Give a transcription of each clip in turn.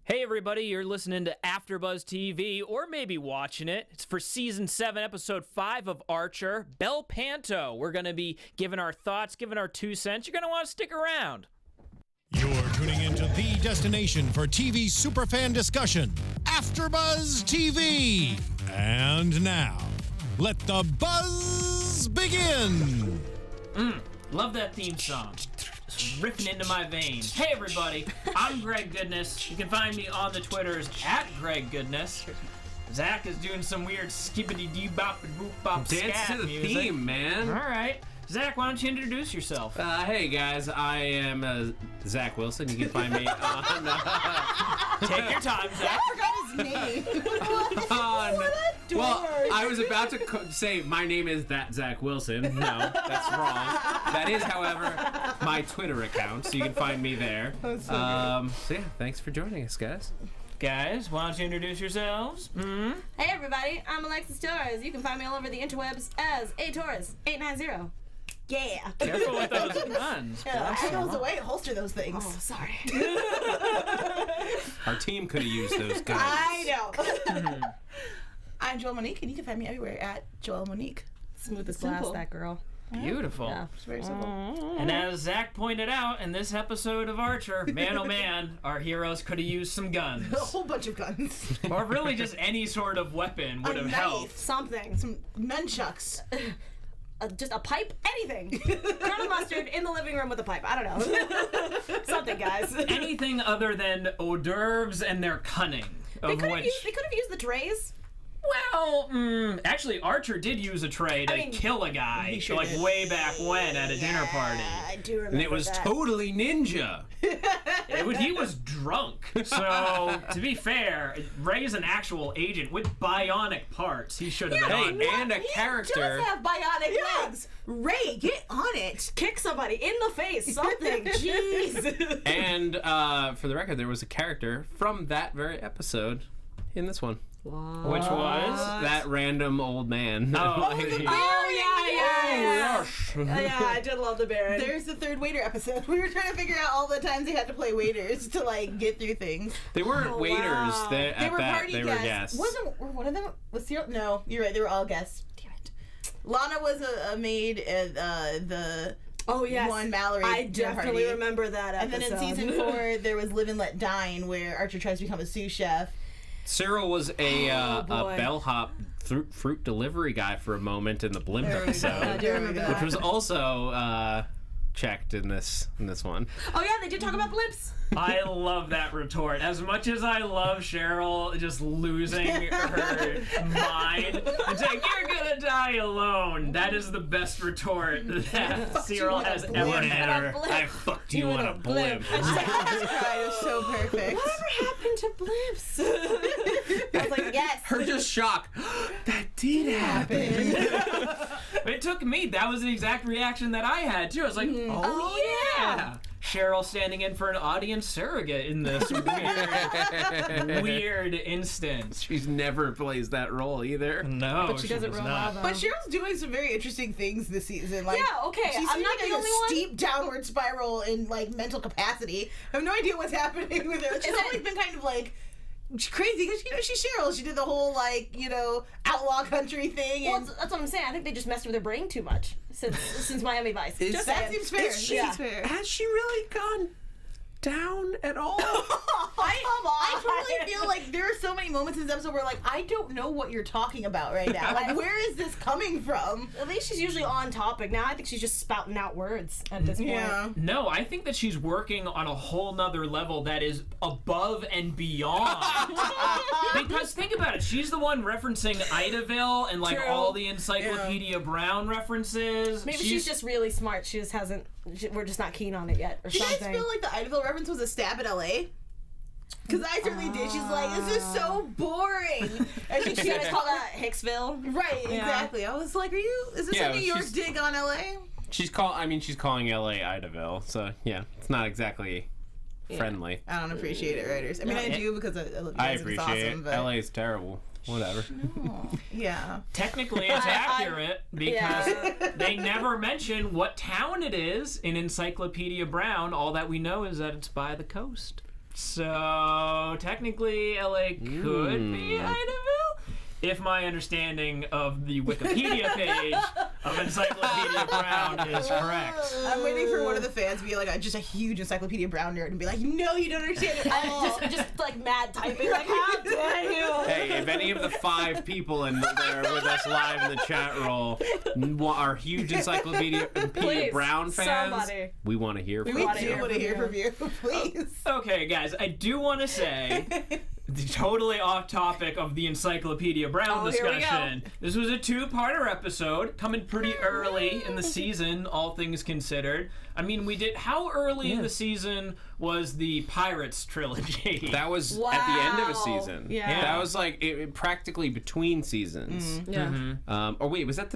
Hey everybody, you're listening to AFTERBUZZ TV, or maybe watching it. It's for Season 7, Episode 5 of Archer, Bel Panto. We're going to be giving our thoughts, giving our 2 cents. You're going to want to stick around. You're tuning into the destination for TV superfan discussion, AFTERBUZZ TV. And now, let the buzz begin. Love that theme song. Ripping into my veins. Hey everybody, I'm Greg Goodness. You can find me on the Twitters at Greg Goodness. Zach is doing some weird skippity-dee-bop-boop-bop Dance scat to the music. theme, man. All right. Zach, why don't you introduce yourself? Hey guys, I am Zach Wilson. You can find me on Take your time, Zach. I forgot his name. well, I was about to say my name is that Zach Wilson. No, that's wrong. That is, however, my Twitter account, so you can find me there. That's so so yeah, thanks for joining us, guys. Guys, why don't you introduce yourselves? Hey everybody, I'm Alexis Torres. You can find me all over the interwebs as A Torres 890. Yeah. Careful with those guns. Yeah, I those away, holster those things. Oh, sorry. Our team could have used those guns. I know. I'm Joelle Monique, and you can find me everywhere at Joelle Monique. Smooth as Simple. glass, that girl. Beautiful. Yeah. It's very simple. And as Zach pointed out in this episode of Archer, man oh man, our heroes could have used some guns. A whole bunch of guns. Or really just any sort of weapon would A have knife. helped. Something. Some nunchucks. Just a pipe? Anything. Colonel Mustard in the living room with a pipe. I don't know. Something, guys. Anything other than hors d'oeuvres and their cunning. They Of could have which, used the trays. well, actually, Archer did use a tray to kill a guy, he sure like did. way back when at a dinner party. I do remember And it was that. totally ninja. He was drunk. So, to be fair, Ray's an actual agent with bionic parts. He should have been on. Hey, and a He character. does have bionic legs. Ray, get on it. Kick somebody in the face. Something. Jeez. And for the record, there was a character from that very episode in this one. Which was? That random old man. Oh, Oh, yeah. Yeah, I did love the Baron. There's the third waiter episode. We were trying to figure out all the times they had to play waiters to like get through things. They weren't waiters. wow. They, They at were that, party they guests. were guests. Were one of them was Cyril? No, you're right. They were all guests. Damn it. Lana was a maid at the Oh, yes. one Mallory. I dinner definitely party. remember that And episode. then in season 4, there was Live and Let Dine, where Archer tries to become a sous chef. Cyril was a boy. bellhop fruit delivery guy for a moment in the blimp I episode, do remember which that. was also checked in this one. Oh, yeah, they did talk about blimps. I love that retort. As much as I love Cheryl just losing her mind and saying, "You're gonna die alone," that is the best retort that Cyril has ever had. I fucked you on a blimp. I just cried. It was so perfect. Whatever happened to blimps? I was like, yes. Her just shock. That did happen. It took me. That was the exact reaction that I had too. I was like, "Oh yeah." Cheryl standing in for an audience surrogate in this weird instance. She's never plays that role either. No, But she does it was real not. well, But Cheryl's doing some very interesting things this season. Like, Yeah, okay, She's I'm not like the a only one. steep downward spiral in like mental capacity. I have no idea what's happening with her. She's always been kind of like crazy because she's Cheryl. She did the whole like outlaw country thing. Well, And that's what I'm saying. I think they just messed with her brain too much since Miami Vice. Just that saying. seems fair. Is she- That seems fair. Has she really gone down at all? I totally feel like there are so many moments in this episode where like I don't know what you're talking about right now. Like where is this coming from? At least she's usually on topic. Now I think she's just spouting out words at this point. Yeah. No, I think that she's working on a whole nother level that is above and beyond. Because think about it, she's the one referencing Idaville and like True. all the Encyclopedia Brown references. Maybe she's just really smart. She just hasn't. We're just not keen on it yet, or Do you guys something. feel like the Idaville reference was a stab at LA? Because I certainly did. She's like, this is so boring. And She's gonna call that Hicksville. Right, exactly. I was like, is this Yeah, a New York she's- dig on LA? She's calling LA Idaville, so yeah, it's not exactly friendly. I don't appreciate it, writers. I mean, I do because I love you I guys and it's appreciate awesome, it. but LA is terrible. Whatever. yeah. Technically, it's accurate because Yeah. they never mention what town it is in Encyclopedia Brown. All that we know is that it's by the coast. So technically, LA could be Idaville, if my understanding of the Wikipedia page of Encyclopedia Brown is correct. I'm waiting for one of the fans to be like just a huge Encyclopedia Brown nerd and be like, no, you don't understand it all. just like mad typing, like, how dare you? Hey, if any of the 5 people in there with us live in the chat roll are huge Encyclopedia Please, Brown fans, somebody. we want to hear from We you. do want to hear from you, please. Okay, guys, I do want to say, totally off topic of the Encyclopedia Brown Here we go. discussion. This was a 2-parter episode, coming pretty early in the season, all things considered. I mean, how early in the season was the Pirates trilogy? That was at the end of a Wow. season. Yeah. That was like practically between seasons. Yeah. Or wait, was it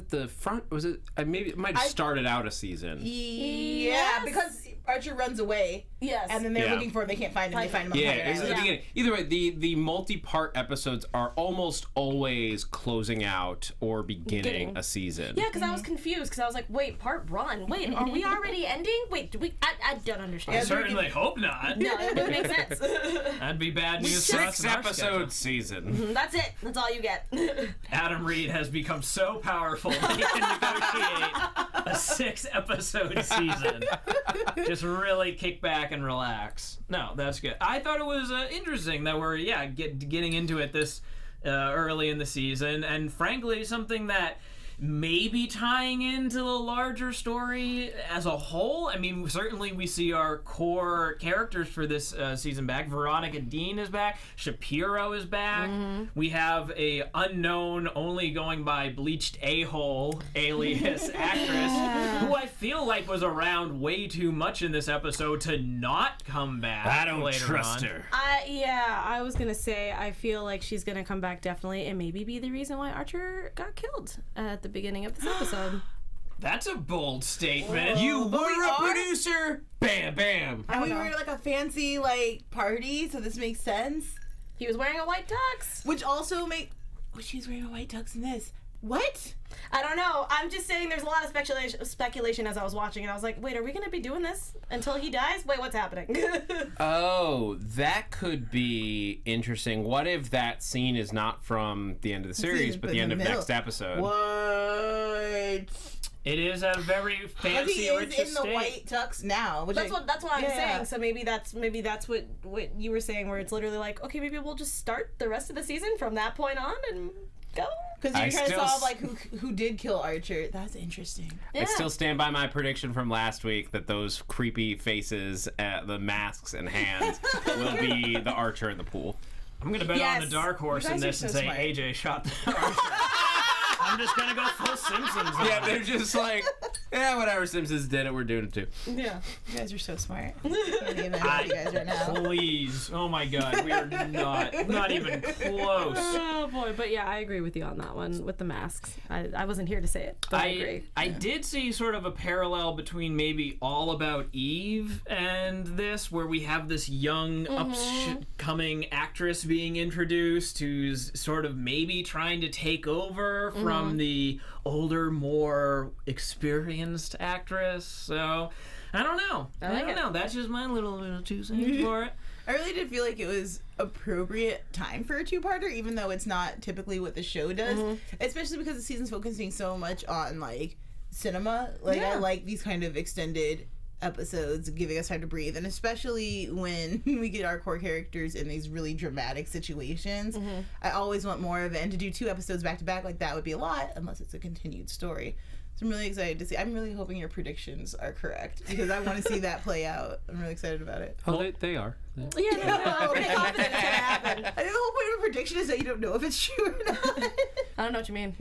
the front? Was it? Maybe it might have started out a season. Yeah, Yes. because Archer runs away. Yes. And then they're Yeah. looking for him. They can't find him. They find him on Yeah, Pirate it was at the Island. beginning. Either way, the multi-part episodes are almost always closing out or beginning a season. Yeah, because I was confused, because I was like, wait, part 1? Wait, are we already ending? Wait, do we? I don't understand. I certainly hope not. No, it wouldn't make sense. That'd be bad news for us 6 in our schedule. episode season. That's it. That's all you get. Adam Reed has become so powerful that he can negotiate a 6-episode season. Just really kick back and relax. No, that's good. I thought it was interesting that we're getting into it this early in the season, and frankly, something that maybe tying into the larger story as a whole. I mean, certainly we see our core characters for this season back. Veronica Deane is back. Shapiro is back. We have a unknown, only going by bleached a-hole alias actress who I feel like was around way too much in this episode to not come back. I don't later trust on. her. I was gonna say I feel like she's gonna come back definitely, and maybe be the reason why Archer got killed at the beginning of this episode. That's a bold statement. You But we were a are- producer. Bam, bam. And we know. were at like a fancy party, so this makes sense. He was wearing a white tux. Which also she's wearing a white tux in this. What? I don't know. I'm just saying there's a lot of speculation as I was watching, and I was like, wait, are we gonna be doing this until he dies? Wait, what's happening? Oh, that could be interesting. What if that scene is not from the end of the series, but the end of next episode? What? It is a very But fancy, he is rich in the estate. white tux now. Which That's what I'm Yeah. saying. So maybe that's what you were saying, where it's literally like, okay, maybe we'll just start the rest of the season from that point on and go. Because I you're trying to still solve who did kill Archer. That's interesting. Yeah. I still stand by my prediction from last week that those creepy faces, the masks and hands, will be the Archer in the pool. I'm gonna bet Yes. on the dark horse You in guys are this and so say smart. AJ shot the Archer. I'm just gonna go full Simpsons. on Yeah, it. they're just like, yeah, whatever. Simpsons did it. We're doing it too. Yeah. You guys are so smart. I can't even help you guys right now. Please, oh my God, we are not even close. Oh boy, but yeah, I agree with you on that one with the masks. I wasn't here to say it, but I agree. I did see sort of a parallel between maybe All About Eve and this, where we have this young upcoming actress being introduced who's sort of maybe trying to take over from the older, more experienced actress. So I don't know. I don't know. That's just my little 2 cents for it. I really did feel like it was appropriate time for a 2-parter, even though it's not typically what the show does. Especially because the season's focusing so much on cinema. I like these kind of extended episodes, giving us time to breathe, and especially when we get our core characters in these really dramatic situations. I always want more of it, and to do 2 episodes back to back like that would be a lot, unless it's a continued story. So I'm really excited to see. I'm really hoping your predictions are correct, because I want to see that play out. I'm really excited about it. Oh, they are. Yeah, no, I'm pretty confident it's gonna happen. I think the whole point of a prediction is that you don't know if it's true or not. I don't know what you mean.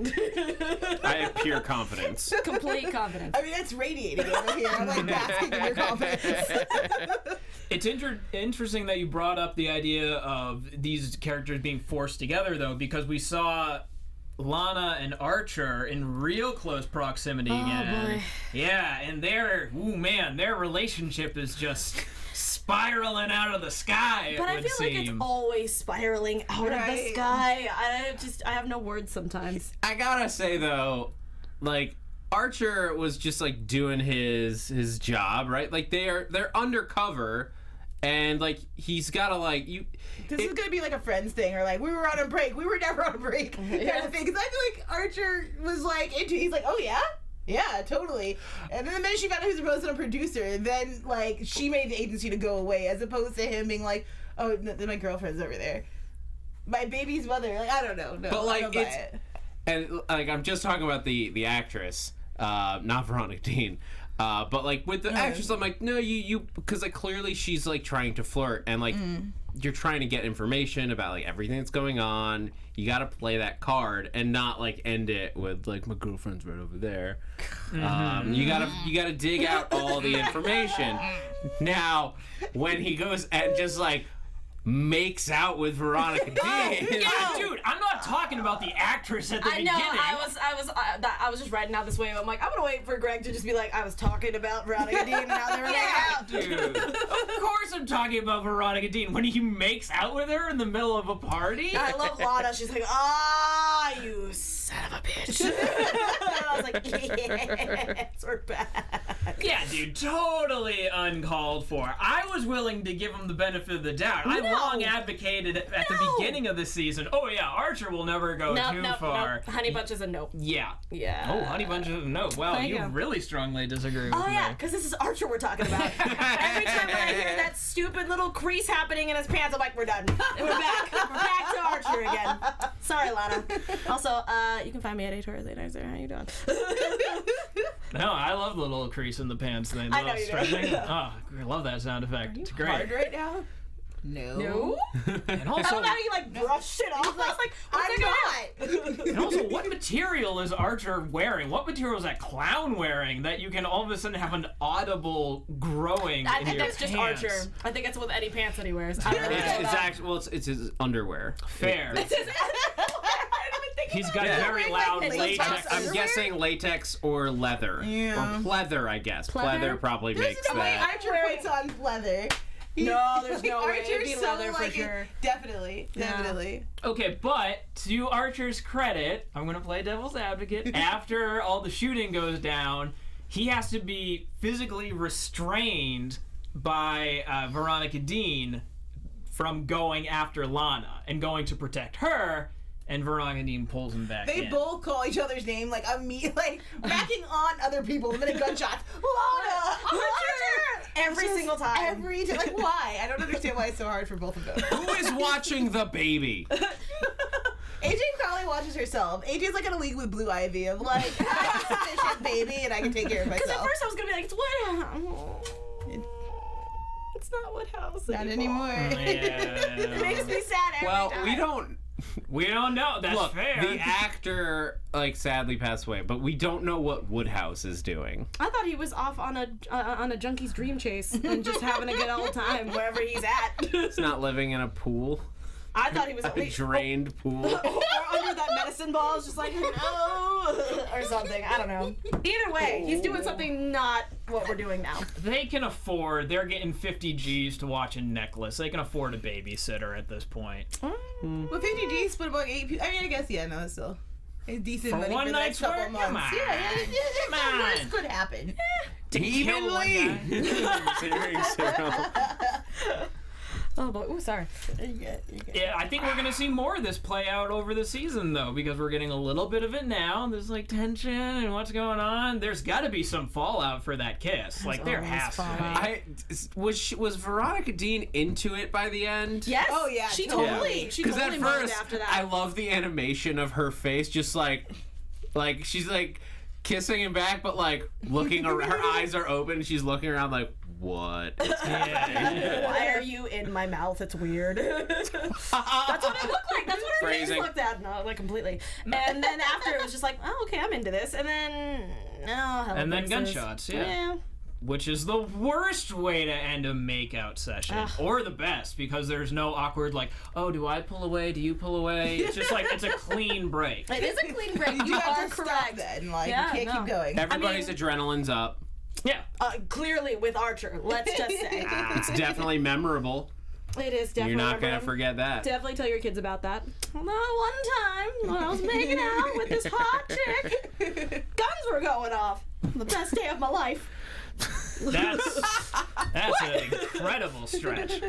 I have pure confidence. Complete confidence. I mean, that's radiating over here. I'm basking in your confidence. It's interesting that you brought up the idea of these characters being forced together, though, because we saw Lana and Archer in real close proximity again. Boy. Yeah, and their relationship is just spiraling out of the sky. But it I would feel like seem. it's always spiraling out of the Right. sky. I have no words sometimes. I gotta say though, Archer was just doing his job, right? They're undercover, and like he's gotta like you. This is gonna be like a Friends thing, or like we were on a break, we were never on a break kind of thing. Because I feel like Archer was like into. He's like, oh yeah. Yeah, totally. And then the minute she found out he was supposed to be a producer, then like she made the agency to go away, as opposed to him being like, oh, no, my girlfriend's over there, my baby's mother. Like I don't know, no, but like I don't buy it. And like I'm just talking about the actress, not Veronica Deane. But like with the actress, I'm like, no, you because like clearly she's like trying to flirt, and like you're trying to get information about like everything that's going on. You got to play that card and not like end it with like my girlfriend's right over there. You gotta dig out all the information. Now, when he goes and just like makes out with Veronica Deane. Yeah, dude, I'm not talking about the actress at the beginning. I was just writing out this way. I'm like, I'm gonna wait for Greg to just be like, I was talking about Veronica Deane and how they were out. Dude. Of course I'm talking about Veronica Deane when he makes out with her in the middle of a party. I love Lana. She's like, you son of a bitch. And I was like, yes, we're back. Yeah, dude, totally uncalled for. I was willing to give him the benefit of the doubt. I long advocated at the beginning of the season, oh yeah, Archer will never go too far. Honey Bunch is a no. Yeah. Yeah. Oh, Honey Bunch is a no. Well, you really strongly disagree with me. Oh yeah, because this is Archer we're talking about. Every time when I hear that stupid little crease happening in his pants, I'm like, we're done. And we're back. We're back to Archer again. Sorry, Lana. Also, you can find me at A-Torres89. How you doing? No, I love the little crease in the pants thing. I know you do. Oh, I love that sound effect. It's great. Hard right now? No. And I also, don't know how you like brush shit off. I was like, I'm not. and also, what material is Archer wearing? What material is that clown wearing that you can all of a sudden have an audible growing I in think your that's just pants? Archer. I think it's with any pants that he wears. I don't really know It's that. actually it's his underwear. Fair. I didn't even think He's about got it. very loud latex. I'm guessing latex or leather. Yeah. Or pleather, I guess. Pleather? Pleather probably There's makes no way that. Archer puts on pleather. No, there's no way. Archer's It'd be so leather for like sure. Definitely. Okay, but to Archer's credit, I'm going to play devil's advocate. After all the shooting goes down, he has to be physically restrained by Veronica Deane from going after Lana and going to protect her, and Veronica Deane pulls him back They in. both call each other's name like backing on other people the minute gunshots. Lana! Archer! Every single time. Every time. Like, why? I don't understand why it's so hard for both of them. Who is watching the baby? AJ probably watches herself. AJ's like in a league with Blue Ivy of like, I have a sufficient baby and I can take care of Because myself. at first I was gonna be like, it's Woodhouse. It's not Woodhouse Not anymore. It makes me sad every Well, time. We don't know. That's look. fair. The actor like sadly passed away, but we don't know what Woodhouse is doing. I thought he was off on a junkie's dream chase and just having a good old time wherever he's at. He's not living in a pool, I thought he was a drained pool. or under that medicine ball, is just like no, or something. I don't know. Either way, he's doing something not what we're doing now. They can afford. They're getting 50 G's to watch a necklace. They can afford a babysitter at this point. Well, 50 G's split among 8 people. I mean, I guess, yeah, no, it's still. It's decent For money one for the next night's couple work? of months. Come on. Yeah, Come worse on. could happen. Evenly. Considering Cyril. Oh, boy. Ooh, sorry. You're good. Yeah, I think we're gonna see more of this play out over the season, though, because we're getting a little bit of it now. There's like tension and what's going on. There's got to be some fallout for that kiss. Like there has to be. Was Veronica Deane into it by the end? Yes. Oh, yeah, She totally. totally. She Because totally at moaned first, after that. I love the animation of her face, just like she's like kissing him back, but like looking around. Her eyes are open. She's looking around like, what? Why are you in my mouth? It's weird. That's what it looked like. That's what her face Phrasing. looked at. No, like completely. And then after it was just like, oh, okay, I'm into this. And then, And then gunshots, yeah. Which is the worst way to end a makeout session. Or the best, because there's no awkward, like, oh, do I pull away? Do you pull away? It's just like, it's a clean break. It is a clean break. You You have are to stop correct. then. Like, Yeah, you can't keep going. Everybody's adrenaline's up. Yeah. Clearly with Archer, let's just say. It's definitely memorable. It is definitely. You're not gonna memorable. forget that. Definitely tell your kids about that. Although one time when I was making out with this hot chick, guns were going off. The best day of my life. That's That's an incredible stretch.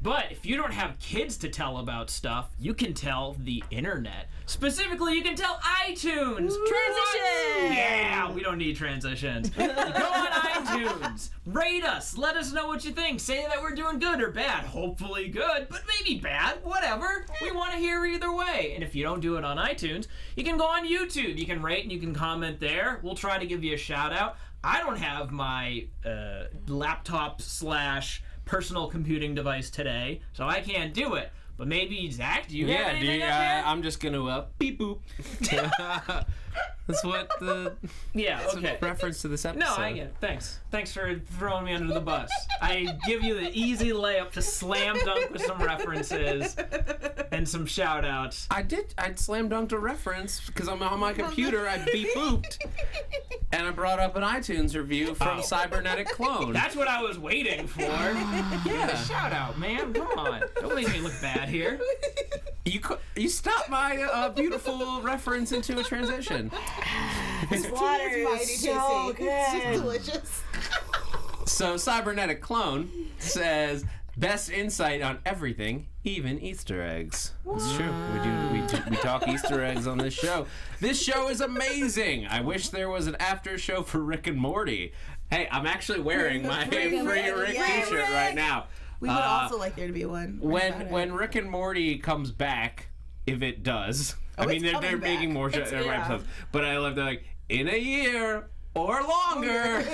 But if you don't have kids to tell about stuff, you can tell the internet. Specifically, you can tell iTunes. Transition! Yeah, we don't need transitions. Go on iTunes. Rate us. Let us know what you think. Say that we're doing good or bad. Hopefully good, but maybe bad. Whatever. We want to hear either way. And if you don't do it on iTunes, you can go on YouTube. You can rate and you can comment there. We'll try to give you a shout out. I don't have my laptop / personal computing device today, so I can't do it. But maybe, Zach, do you have anything up here? I'm just gonna beep boop. That's what the reference to this episode. No, I get it. Thanks for throwing me under the bus. I give you the easy layup to slam dunk with some references and some shout outs. I slam dunked a reference because I'm on my computer. I beep booped, and I brought up an iTunes review from Cybernetic Clone. That's what I was waiting for. Yeah, the shout out, man. Come on, don't make me look bad here. You stopped my beautiful reference into a transition. This water is so good. It's just delicious. So Cybernetic Clone says best insight on everything, even Easter eggs. It's true. We talk Easter eggs on this show. This show is amazing. I wish there was an after show for Rick and Morty. Hey, I'm actually wearing my Free Rick t-shirt right now. We would also like there to be one. When Rick and Morty comes back, if it does. I mean, they're making more episodes. But I love that, like, in a year or longer.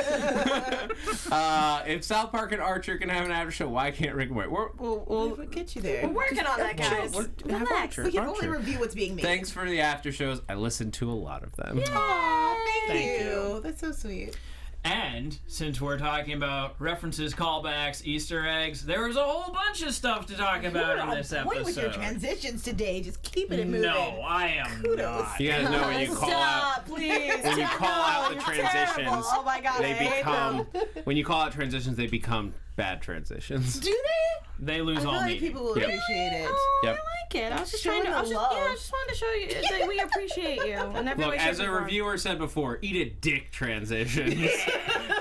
If South Park and Archer can have an after show, why can't Rick and Morty? We'll get you there. We're working on that, guys. Relax. We can only review what's being made. Thanks for the after shows. I listened to a lot of them. Aw, thank you. That's so sweet. And since we're talking about references, callbacks, Easter eggs, there was a whole bunch of stuff to talk about in this episode. Point with your transitions today. Just keeping it moving. No, I am not. You guys know when you call out, please. when you call out the transitions, Oh my God, they become. When you call out transitions, they become bad transitions. Do they? They lose I feel all like meaning. people will appreciate it. Oh, Yep. I like it. I was just Showing trying to. the love. I just wanted to show you that we appreciate you. In every Look, way, as shape, a or form. reviewer said before, eat a dick transitions.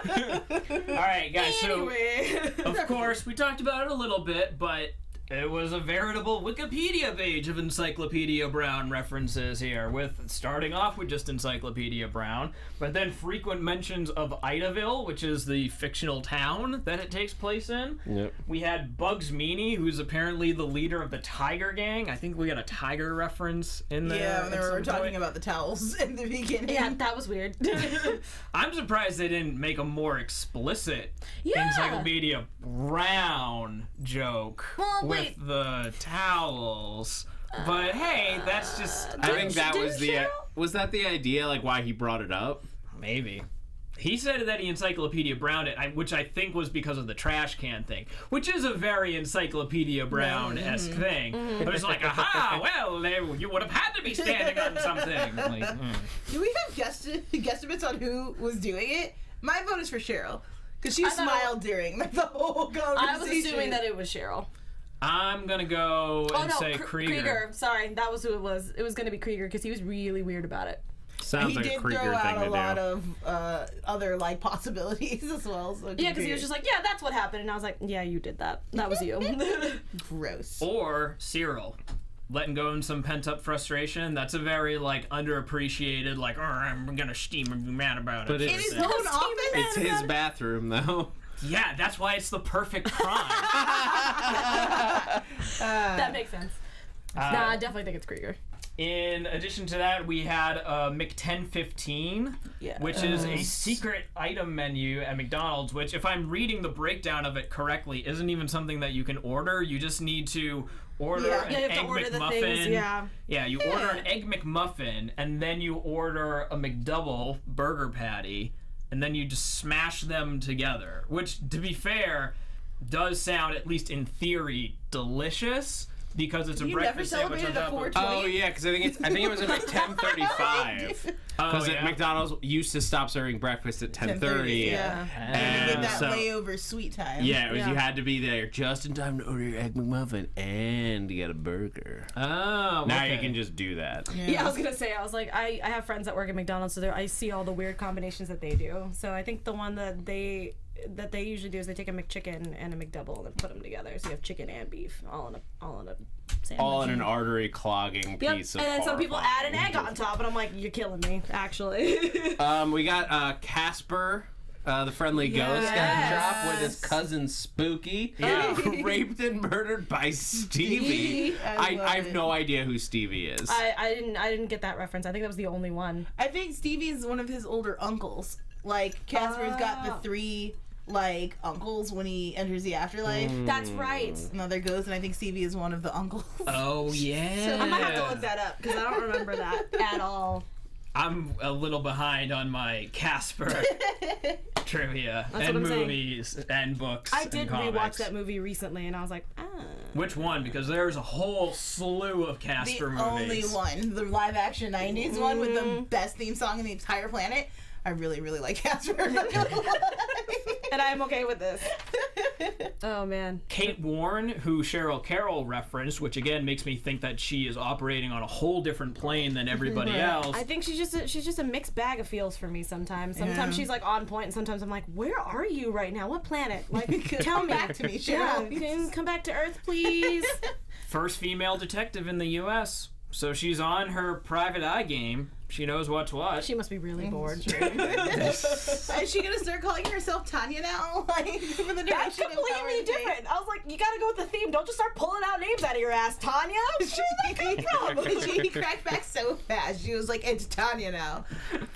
All right, guys, Anyway. so of course we talked about it a little bit, but it was a veritable Wikipedia page of Encyclopedia Brown references here, with starting off with just Encyclopedia Brown, but then frequent mentions of Idaville, which is the fictional town that it takes place in. Yep. We had Bugs Meany, who's apparently the leader of the Tiger Gang. I think we got a tiger reference in there. Yeah, when they at were some talking point. about the towels in the beginning. Yeah, that was weird. I'm surprised they didn't make a more explicit Yeah. Encyclopedia Brown joke Well, with wait. the towels. But hey, that's just I think that Didn't was the Cheryl? was that the idea, like why he brought it up? maybe. He said that he Encyclopedia Browned it, which I think was because of the trash can thing, which is a very Encyclopedia Brown-esque thing. But it's like, aha, well, you would have had to be standing on something. Like, Do we have guesstimates on who was doing it? My vote is for Cheryl. Because she I thought smiled during the whole conversation. I was assuming that it was Cheryl. I'm going to go and say Krieger. Sorry, that was who it was. It was going to be Krieger because he was really weird about it. Sounds He like a did Krieger throw thing out to a lot do. of other like possibilities as well. So Yeah, because he was just like, yeah, that's what happened. And I was like, yeah, you did that. That was you. gross. Or Cyril. Letting go in some pent-up frustration. That's a very, like, underappreciated, like, I'm gonna steam and be mad about it. But In it's- his own office. It's his bathroom, though. Yeah, that's why it's the perfect crime. That makes sense. Nah, I definitely think it's Krieger. In addition to that, we had Mc1015, Yeah. which is a secret item menu at McDonald's, which, if I'm reading the breakdown of it correctly, isn't even something that you can order. You just need to order Yeah. an Yeah, you have Egg to order the McMuffin. things, yeah. Yeah, you order an Egg McMuffin, and then you order a McDouble burger patty, and then you just smash them together, which, to be fair, does sound, at least in theory, delicious, because it's a You breakfast never sandwich on celebrated a top of 420? Oh yeah, because I think it was at like 10:35. Because yeah? McDonald's used to stop serving breakfast at 10:30. Yeah. And Get that so, layover sweet time. yeah, it was, Yeah. you had to be there just in time to order your Egg McMuffin and get a burger. Oh, Now okay. you can just do that. Yeah, I was gonna say, I was like, I have friends that work at McDonald's, so I see all the weird combinations that they do. So I think the one that that they usually do is they take a McChicken and a McDouble and then put them together. So you have chicken and beef all in a sandwich. All in an artery clogging piece of and then some people add an egg horrifying. on top, and I'm like, you're killing me, actually. We got Casper, the friendly ghost at the shop with his cousin Spooky, raped and murdered by Stevie. I have no idea who Stevie is. I didn't get that reference. I think that was the only one. I think Stevie's one of his older uncles. Like, Casper's got the 3, like, uncles when he enters the afterlife. That's right. Another ghost, and I think Stevie is one of the uncles. Oh, yeah. I might have to look that up because I don't remember that at all. I'm a little behind on my Casper trivia That's and what I'm saying. movies and books. I did and rewatch comics. that movie recently, and I was like, ah. Which one? Because there's a whole slew of Casper The only movies. one, the live action 90s one with the best theme song in the entire planet. I really, really like Casper. I'm not gonna lie. And I'm okay with this. Oh, man. Kate Warren, who Cheryl Carroll referenced, which again makes me think that she is operating on a whole different plane than everybody else. I think she's just a mixed bag of feels for me sometimes. Sometimes she's like on point, and sometimes I'm like, where are you right now? What planet? Like, tell me. Back to me, Yeah, Cheryl. you can come back to Earth, please. First female detective in the U.S., so she's on her private eye game. She knows what's what. She must be really bored. Is she gonna start calling herself Tanya now? Like, for the That's duration of completely Howard different. I was like, you gotta go with the theme. Don't just start pulling out names out of your ass, Tanya. Where did that come from? She cracked back so fast. She was like, "It's Tanya now."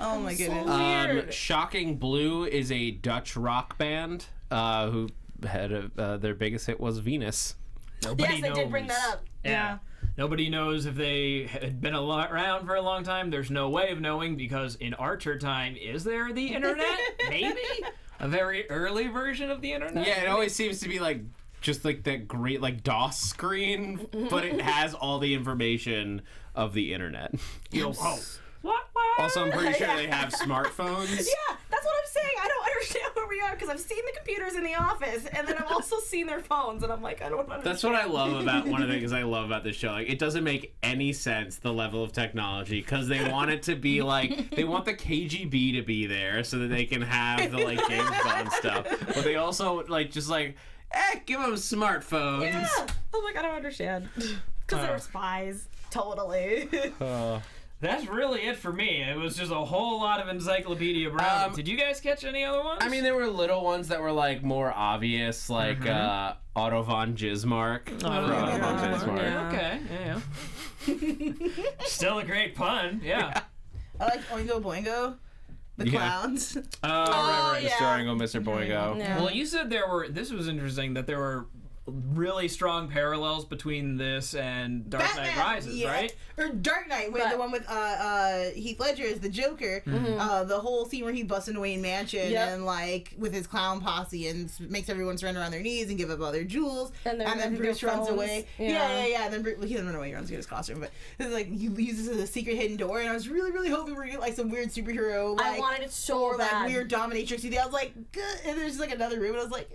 Oh my goodness. Weird. Shocking Blue is a Dutch rock band who had their biggest hit was Venus. Nobody Yes, they did bring knows. that up. Yeah. Nobody knows if they had been around for a long time. There's no way of knowing because in Archer time, is there the internet? Maybe? A very early version of the internet? Yeah, it always seems to be like just like that great like DOS screen, but it has all the information of the internet. Yo, oh. What? Also, I'm pretty sure they have smartphones. Yeah, that's what I'm saying. I don't understand where we are because I've seen the computers in the office, and then I've also seen their phones, and I'm like, I don't understand. That's what I love about one of the things I love about this show. Like, it doesn't make any sense, the level of technology, because they want it to be like, they want the KGB to be there so that they can have the like James Bond stuff, but they also like just like, give them smartphones. Yeah. I'm like, I don't understand because they were spies. Totally. That's really it for me. It was just a whole lot of Encyclopedia Brown. Did you guys catch any other ones? I mean, there were little ones that were like more obvious, like Otto von Bismarck. yeah. Von Bismarck. Yeah, okay. Yeah. Still a great pun. Yeah. I like Oingo Boingo, the Yeah. clowns. Right, yeah. starring Mr. Boingo. Yeah. Well, you said this was interesting, that there were really strong parallels between this and Dark Knight Rises, yeah. right? Or Dark Knight, with the one with Heath Ledger as the Joker. The whole scene where he busts into Wayne Mansion and like with his clown posse and makes everyone surrender on their knees and give up all their jewels, And then their Bruce runs phones. away. Yeah. Yeah. And then he doesn't run away; he runs to get his costume. But it's like he uses it as a secret hidden door, and I was really, really hoping we were gonna get like some weird superhero. Like, I wanted it so or bad. like weird dominatrix. I was like, good. And there's like another room, and I was like,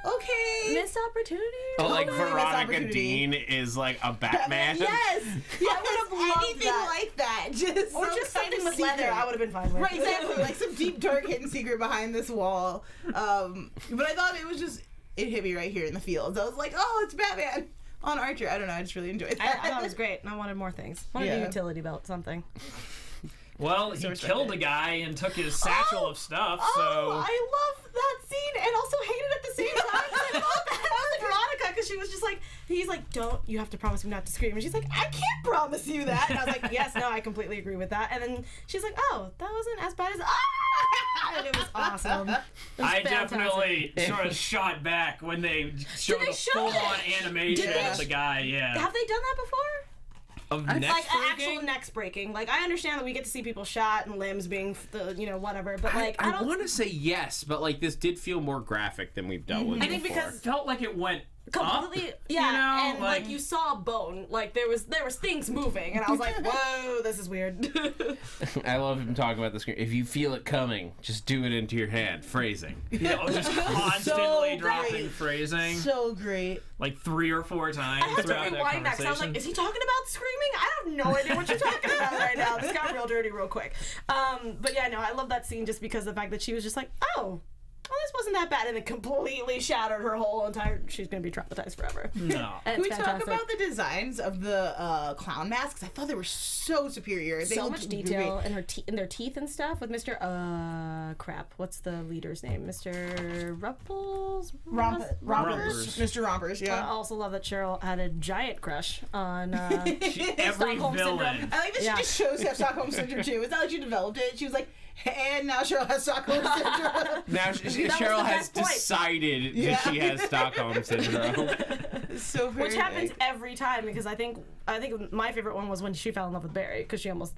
okay. Missed opportunity. Oh, like Totally missed Veronica opportunity. Deane is like a Batman. Yes. I would've loved anything that. like that. Just Or some just kind something of with leather, secret. I would have been fine with. Right, exactly. Like some deep, dark, hidden secret behind this wall. But I thought it was just, it hit me right here in the fields. I was like, oh, it's Batman on Archer. I don't know. I just really enjoyed that. I thought it was great, and I wanted more things. I wanted a Yeah. utility belt, something. Well, he killed a guy and took his satchel of stuff, so... Oh, I love that scene, and also hate it at the same time. 'Cause I love that. I was Veronica, because she was just like, he's like, you have to promise me not to scream. And she's like, I can't promise you that. And I was like, yes, no, I completely agree with that. And then she's like, oh, that wasn't as bad as, and it was awesome. It was I fantastic. definitely sort of shot back when they showed they the show full-on it? animation Did they of the guy, yeah. Have they done that before? Of Like neck actual breaking? necks breaking. Like, I understand that we get to see people shot and limbs being, whatever. But, like, I I don't... want to say yes, but like this did feel more graphic than we've dealt with. I think before. because Felt like it went completely up, yeah, you know? and like you saw a bone, like there was things moving, and I was like, whoa, this is weird. I love him talking about the screen. If you feel it coming, just do it into your hand. Phrasing. just constantly So dropping great. phrasing, So great. like 3 or 4 times I had to throughout that rewind that because I was conversation. like, is he talking about screaming? I have no idea what you're talking about right now. This got real dirty real quick. But yeah, no, I love that scene just because of the fact that she was just like, oh, oh, this wasn't that bad, and it completely shattered her whole entire. She's gonna be traumatized forever. No. And Can we it's talk fantastic. about the designs of the clown masks? I thought they were so superior. They So looked much detail great. in in their teeth and stuff with Mr. Crap. What's the leader's name? Mr. Rumples? Rompers. Mr. Rompers, I yeah. also love that Cheryl had a giant crush on Every Stockholm villain. Syndrome. I like that Yeah. she just shows to have Stockholm Syndrome too. It's not like she developed it. She was like, and now Cheryl has Stockholm Syndrome. Now was Cheryl the has best point. decided Yeah. that she has Stockholm syndrome. So Which perfect. happens every time because I think my favorite one was when she fell in love with Barry because she almost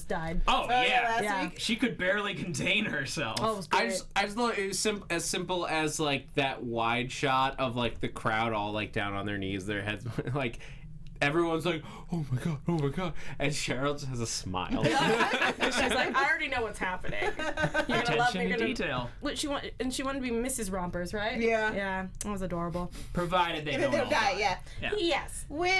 died. Oh, yeah. last Yeah. week. She could barely contain herself. Oh, it was I great. just thought it was as simple as like that wide shot of like the crowd all like down on their knees, their heads like everyone's like, oh my god, and Cheryl just has a smile. She's like, I already know what's happening. You're gonna love Attention me. to You're gonna... detail. What she wanted to be Mrs. Rompers, right? Yeah. Yeah, that was adorable. Provided they They don't don't all die, yeah. Yes. Which...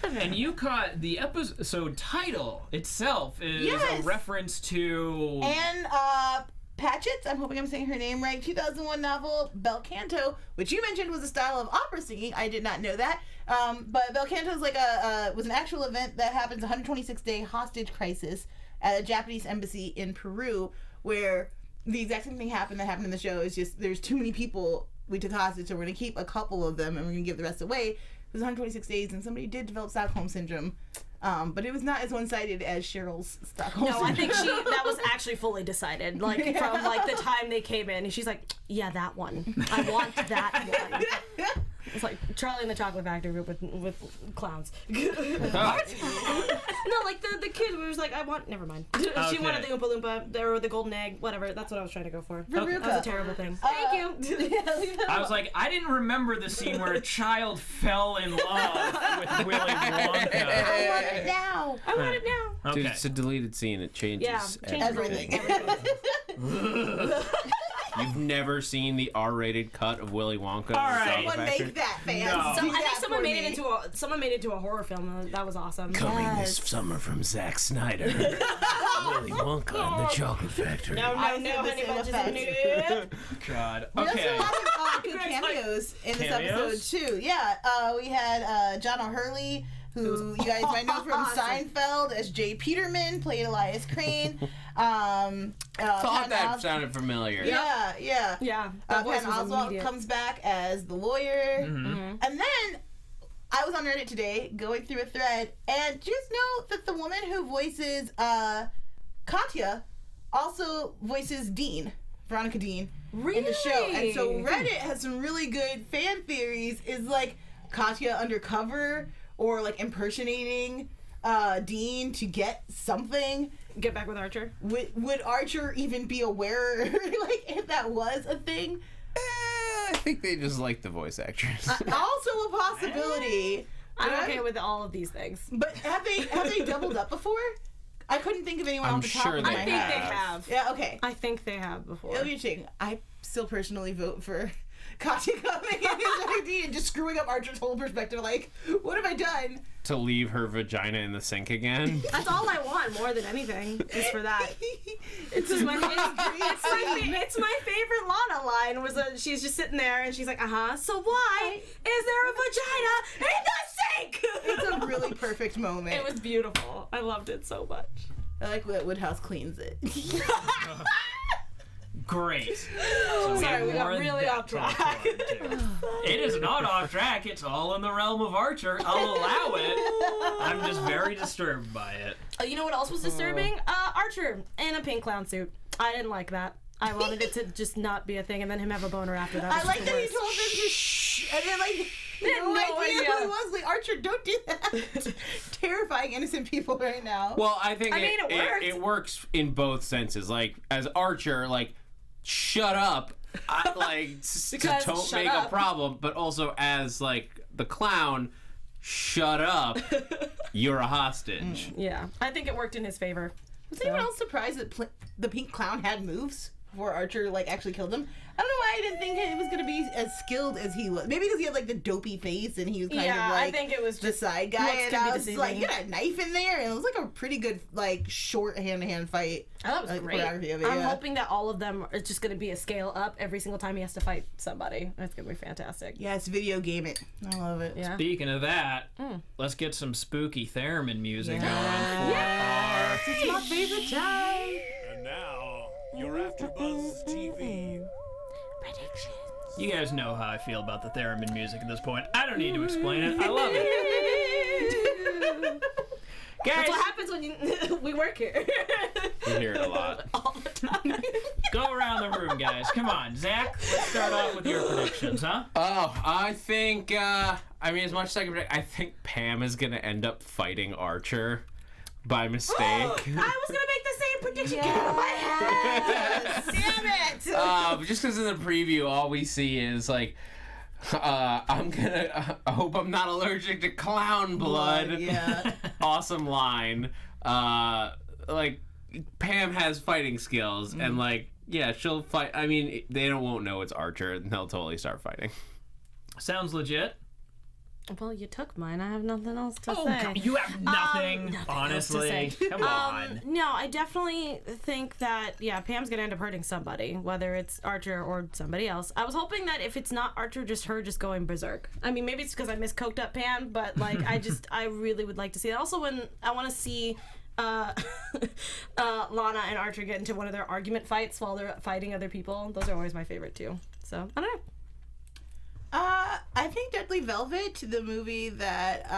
And you caught the episode title itself is Yes. a reference to And Patchett's, I'm hoping I'm saying her name right, 2001 novel Bel Panto, which you mentioned was a style of opera singing. I did not know that. But Bel Panto is like was an actual event that happens 126-day hostage crisis at a Japanese embassy in Peru, where the exact same thing happened that happened in the show. It's just there's too many people we took hostage, so we're going to keep a couple of them and we're going to give the rest away. It was 126 days, and somebody did develop Stockholm Syndrome. But it was not as one-sided as Cheryl's Stockholm No, I Syndrome. think that was actually fully decided. Like from like the time they came in, and she's like, "Yeah, that one. I want that one." It's like Charlie and the Chocolate Factory with clowns. What? No, like the kid was like, "I want." Never mind. She Okay. wanted the Oompa Loompa or the golden egg, whatever. That's what I was trying to go for. Veronica. That was a terrible thing. Thank you. I was like, I didn't remember the scene where a child fell in love with Willy Wonka. I want it now. I want it now. Dude, Okay. it's a deleted scene. It changes Yeah, change Everything. You've never seen the R-rated cut of Willy Wonka? All right. Chocolate Someone Factory? make that, fans. No. Do I think that someone for made me. it into a horror film. That was awesome. Coming Yes. this summer from Zack Snyder. Willy Wonka and the Chocolate Factory. No, I no, said the honey same bunches effect. of nope. God. We Okay. also had good cameos in this Cameos? episode too. Yeah, we had John O'Hurley, who you guys might know from awesome. Seinfeld as Jay Peterman, played Elias Crane. Thought Patton that sounded familiar. Yeah, yeah. Yeah, that voice Patton was Oswalt immediate. comes back as the lawyer, and then I was on Reddit today going through a thread, and just know that the woman who voices Katya also voices Deane, Veronica Deane, in the show. And so Reddit has some really good fan theories. Is like Katya undercover or like impersonating Deane to get something? Get back with Archer. Would Archer even be aware, like, if that was a thing? I think they just like the voice actress. Also a possibility. I'm But okay with all of these things. But have they doubled up before? I couldn't think of anyone I'm off the top sure of they my I think head. they have. Yeah, okay. I think they have before. It'll be interesting. I still personally vote for Katya coming in as ID and just screwing up Archer's whole perspective. Like, what have I done? To leave her vagina in the sink again. That's all I want more than anything is for that. It's just it's my favorite Lana line was she's just sitting there and she's like, so why is there a vagina in the sink? It's a really perfect moment. It was beautiful. I loved it so much. I like that Woodhouse cleans it. Great. So Sorry, we got more really depth off to look track. forward to. It is not off track. It's all in the realm of Archer. I'll allow it. I'm just very disturbed by it. You know what else was disturbing? Archer in a pink clown suit. I didn't like that. I wanted it to just not be a thing and then him have a boner after that. I was like just that the he worst. told them to shh, and then like had no idea idea. who it was. Like, Archer, don't do that. Terrifying innocent people right now. Well, I think I mean, it worked. it works in both senses. Like, as Archer, like, shut up, Because don't shut make up. a problem, but also as, like, the clown, shut up, you're a hostage. Yeah, I think it worked in his favor. Was anyone else surprised that the pink clown had moves before Archer like actually killed him? I don't know why I I didn't think it was gonna be as skilled as he was. Maybe because he had like the dopey face and he was kind of like I think it was the just side guy. looks And can be I was deceiving. like, you got a knife in there, and it was like a pretty good like short hand-to-hand fight. Oh, that was like, great. choreography of it, I'm yeah. hoping that all of them are just going to be a scale up every single time he has to fight somebody. That's going to be fantastic. Yes, video game it. I love it. Yeah. Speaking of that, let's get some spooky theremin music going Yes, for our... it's my favorite time. And now, your AfterBuzz TV. Predictions. You guys know how I feel about the theremin music at this point. I don't need to explain it. I love it. Guys, That's what happens when we work here. We hear it a lot. All the time. go around the room, guys. Come on, Zach, let's start off with your predictions, huh? Oh, I think, I mean, as much as I can predict, I think Pam is going to end up fighting Archer by mistake. I was going to make the same prediction. Get out of my head. Damn it. Just because in the preview, all we see is, like, I hope I'm not allergic to clown blood. Yeah. Awesome line. Like, Pam has fighting skills, and, like, yeah, she'll fight. I mean, they won't know it's Archer, and they'll totally start fighting. Sounds legit. Well, you took mine. I have nothing else to Oh, say. God, you have nothing, nothing honestly. else to say. Come on. No, I definitely think that, yeah, Pam's gonna end up hurting somebody, whether it's Archer or somebody else. I was hoping that if it's not Archer, just her just going berserk. I mean, maybe it's because I miss coked up Pam, but, like, I really would like to see it. Also, when I want to see Lana and Archer get into one of their argument fights while they're fighting other people. Those are always my favorite, too. So, I don't know. I think Deadly Velvet, the movie that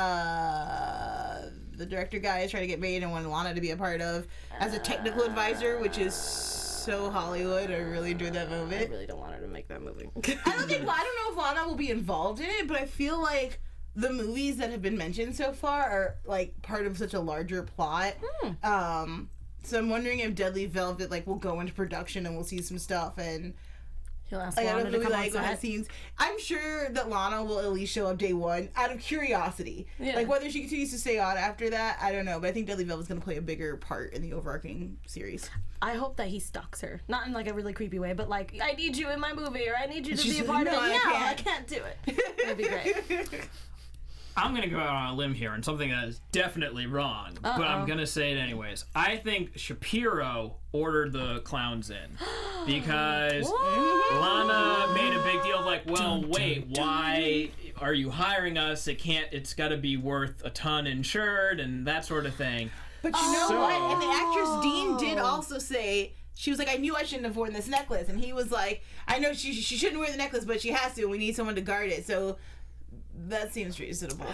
the director guy is trying to get made and wanted Lana to be a part of, as a technical advisor, which is so Hollywood. I really enjoyed that movie. I really don't want her to make that movie. I don't know if Lana will be involved in it, but I feel like the movies that have been mentioned so far are like part of such a larger plot. So I'm wondering if Deadly Velvet like will go into production and we'll see some stuff and. He'll ask I Lana don't to really come like on behind set. scenes. I'm sure that Lana will at least show up day one out of curiosity. Yeah. Like whether she continues to stay on after that, I don't know. But I think Deadly Velvet's going to play a bigger part in the overarching series. I hope that he stalks her. Not in like a really creepy way, but like, I need you in my movie, or I need you to She's be a like, part of "No, it. I No, can't." I can't do it. That'd be great. I'm going to go out on a limb here and something that is definitely wrong, but I'm going to say it anyways. I think Shapiro ordered the clowns in because Lana made a big deal of like, well, wait, why are you hiring us? It's got to be worth a ton insured and that sort of thing. But you know what? And the actress Deane did also say, she was like, I knew I shouldn't have worn this necklace. And he was like, I know she shouldn't wear the necklace, but she has to. We need someone to guard it. So that seems reasonable.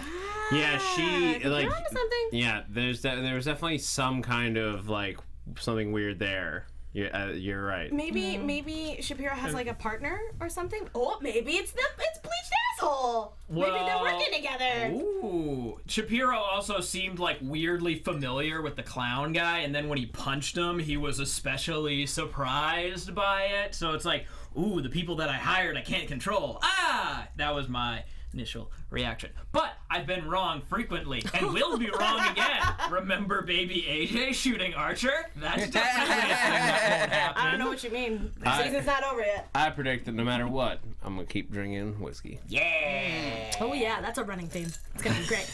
Yeah, she like. You're onto something. Yeah, there was definitely some kind of like something weird there. You're right. Maybe Shapiro has like a partner or something. Oh, maybe it's Bleached Asshole. Maybe they're Well, working together. Ooh. Shapiro also seemed like weirdly familiar with the clown guy, and then when he punched him, he was especially surprised by it. So it's like, ooh, the people that I hired I can't control. Ah! That was my initial reaction. But I've been wrong frequently and will be wrong again. Remember baby AJ shooting Archer? That's definitely a thing that won't happen. I don't know what you mean. The season's not over yet. I predict that no matter what, I'm gonna keep drinking whiskey. Yeah. Oh yeah, that's a running theme. It's gonna be great.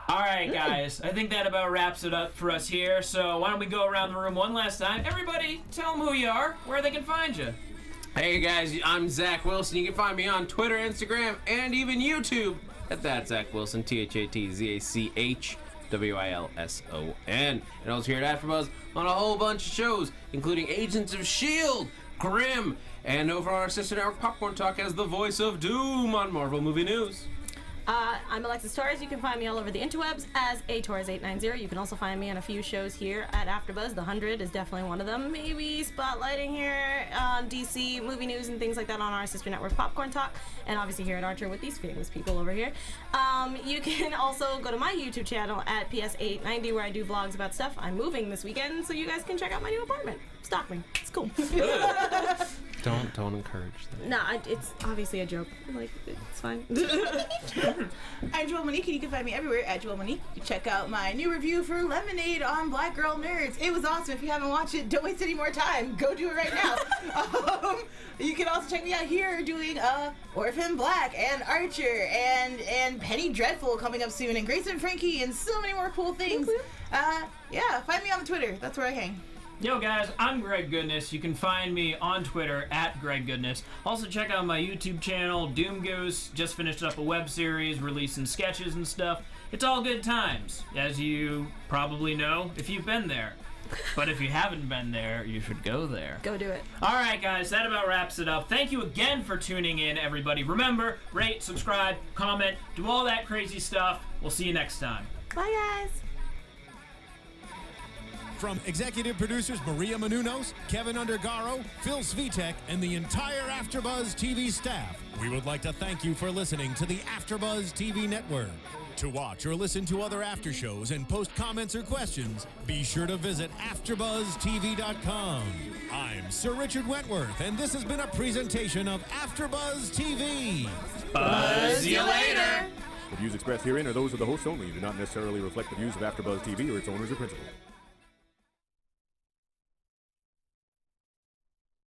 All right, guys. I think that about wraps it up for us here. So why don't we go around the room one last time? Everybody, tell them who you are, where they can find you. Hey guys, I'm Zach Wilson. You can find me on Twitter, Instagram, and even YouTube at that Zach Wilson, ThatZachWilson. And also here at AfterBuzz on a whole bunch of shows, including Agents of S.H.I.E.L.D., Grimm, and over on our sister network Popcorn Talk as the voice of Doom on Marvel Movie News. I'm Alexis Torres. You can find me all over the interwebs as aTorres890. You can also find me on a few shows here at AfterBuzz. The 100 is definitely one of them. Maybe spotlighting here on DC movie news and things like that on our sister network Popcorn Talk, and obviously here at Archer with these famous people over here. You can also go to my YouTube channel at PS890 where I do vlogs about stuff. I'm moving this weekend, so you guys can check out my new apartment. Stalk me. It's cool. Don't encourage that. Nah, it's obviously a joke. Like, it's fine. I'm Joelle Monique, and you can find me everywhere at Joelle Monique. Check out my new review for Lemonade on Black Girl Nerds. It was awesome. If you haven't watched it, don't waste any more time. Go do it right now. You can also check me out here doing Orphan Black and Archer and Penny Dreadful coming up soon, and Grace and Frankie and so many more cool things. Yeah, find me on Twitter. That's where I hang. Yo guys, I'm Greg Goodness. You can find me on Twitter at Greg Goodness. Also check out my YouTube channel, Doom Goose. Just finished up a web series, releasing sketches and stuff. It's all good times, as you probably know if you've been there. But if you haven't been there, you should go there. Go do it. All right, guys, that about wraps it up. Thank you again for tuning in, everybody. Remember, rate, subscribe, comment, do all that crazy stuff. We'll see you next time. Bye, guys. From executive producers Maria Menounos, Kevin Undergaro, Phil Svitek, and the entire AfterBuzz TV staff, we would like to thank you for listening to the AfterBuzz TV network. To watch or listen to other after shows and post comments or questions, be sure to visit AfterBuzzTV.com. I'm Sir Richard Wentworth, and this has been a presentation of AfterBuzz TV. Buzz you later. The views expressed herein are those of the hosts only and do not necessarily reflect the views of AfterBuzz TV or its owners or principals.